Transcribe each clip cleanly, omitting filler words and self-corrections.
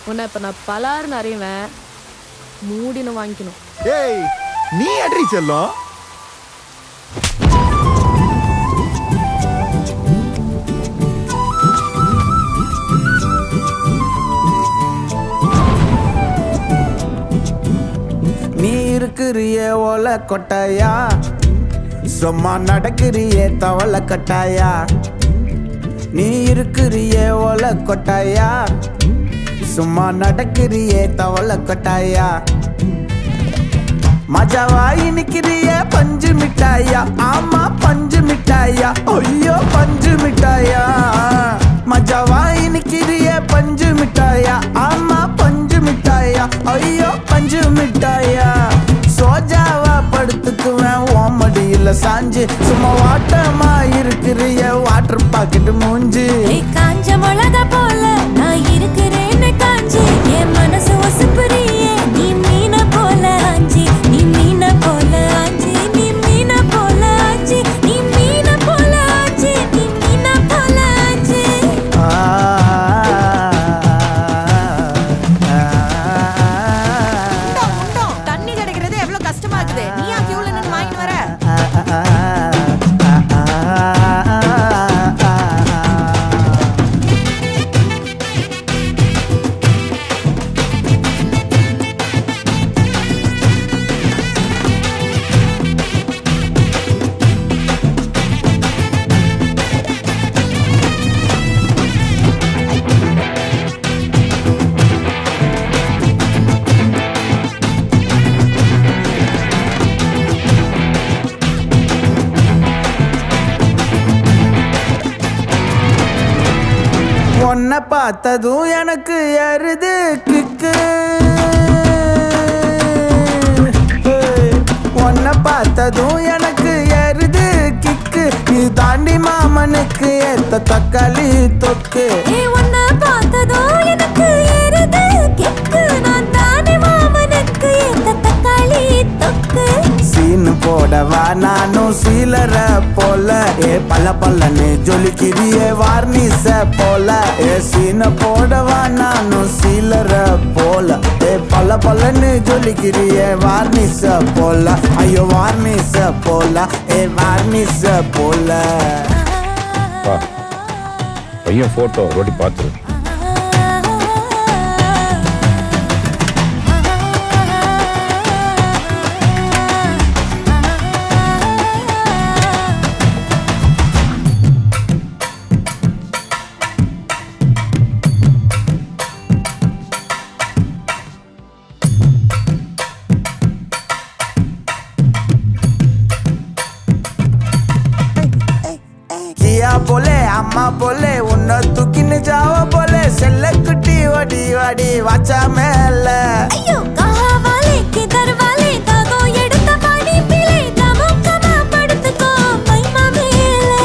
உன்னை இப்ப நான் பலாருன்னு அறிவேன், மூடின்னு வாங்கிக்கணும். ஏய் நீ அட்ரி செல்லும். நீ இருக்கிறியே ஓலை கொட்டாயா, சும்மா நடக்கிறியே தவளை கட்டாயா. நீ இருக்கிறியே ஓலை கொட்டாயா, சும்மா நடக்கிறியே தவளை கொட்டாயா. மஜாவாய் நிக்கிறியே பஞ்சு மிட்டாயா, ஆமா பஞ்சு மிட்டாயா, ஐயோ பஞ்சு மிட்டாயா. மஜாவாய் நிக்கிறியே பஞ்சு மிட்டாயா, ஆமா பஞ்சு மிட்டாயா, ஐயோ பஞ்சு மிட்டாயா. சோஜாவா படுத்துக்குவேன் ஓமடியில சாஞ்சு, சும்மா வாட்டமா இருக்கிறிய வாட்டர் பாக்கெட் மூஞ்சி. காஞ்ச மிளகா போல நான் இருக்கிறேன்னு காஞ்சி, என் மனசு ஒசுப்புறியே நீ மீன போல ஆஞ்சி, நீ மீன போல ஆஞ்சி, நீ மீன போல ஆஞ்சி, நீ மீன போல ஆஞ்சி, நீ மீன போல ஆஞ்சி. தண்ணி கிடைக்கிறது எவ்வளவு கஷ்டமா இருக்குது, நீ ஆ கியூல நின்னு வாங்கிட்டு வர. உன்னை பார்த்ததும் எனக்கு ஏறுது கிக்கு, உன்னை பார்த்ததும் எனக்கு ஏறுது கிக்கு. நீ தாண்டி மாமனுக்கு ஏத்த தக்காளி தொக்கு. உன்னை பார்த்ததோ எனக்கு ஏறுது கிக்கு, நான் தானே மாமனுக்கு ஏத்த தக்காளி தொக்கு. சீனு போடவா நானும் சீலர போல, ஏ பல்ல பல்லன்னு ஜொலிக்கிறியே வார்னிச போல. ஏ சீன போடவா நானும் சீலர போல, ஏ பல்ல பல்லன்னு ஜொலிக்கிறியே வார்னிச போல. ஐயோ வார்னிச போல, ஏ வார்னிச போல. பையன் போட்டோ ரோடி பார்த்துரு. கியா போலே அம்மா போலே உன்னை தூக்கின்னு ஜாவ போலே, செல்ல குட்டி ஓடி வாடி வாச்சா மேல. ஐயோ காவாலே கிதர்வாலே தாகோ எடுத்த பாடி பிளே தமுக்கமா படுத்துக்கோ மைமா மேலே.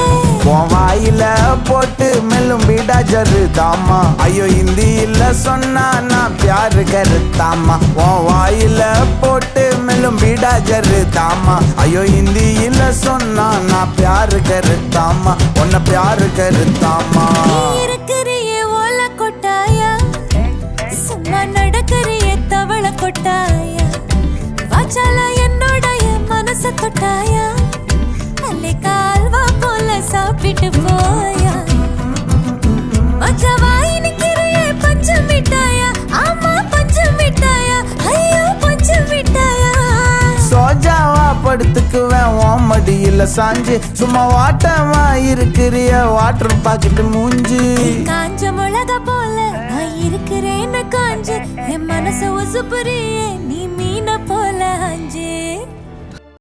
உன் வாயில போட்டு மெல்லும் பீடா ஜருதாமா, ஐயோ ஹிந்தியில சொன்னா நான் பியாரு கருத்தாமா. உன் வாயில போட்டு மெல்லும் பீடா ஜருதாமா, ஐயோ ஹிந்தியில சொன்னா நான் பியாரு கருத்தாமா, உன்னை பியாரு கருத்தாமா. இருக்கிறியே ஓலை கொட்டாயா, சும்மா நடக்கிறியே தவளை கொட்டாயா. வாச்சால என்னோடைய மனச தொட்டாயா, அல்லே கால்வா போல சாப்பிட்டு போயா. மஜாவாய் நிக்கிறியே பஞ்சு மிட்டாயா, ஆமா பஞ்சு மிட்டாயா, ஐயோ பஞ்சு மிட்டாயா. சோஜாவா படுத்துக்குவேன் ஓமடியில சாஞ்சு, சும்மா வாட்டமா இருக்கிறிய வாட்டர் பாக்கெட் மூஞ்சி. காஞ்ச மிளகா போல நான் இருக்கிறேன்னு காஞ்சு, என் மனச ஒசுப்புறியே நீ மீன போல ஆஞ்சு.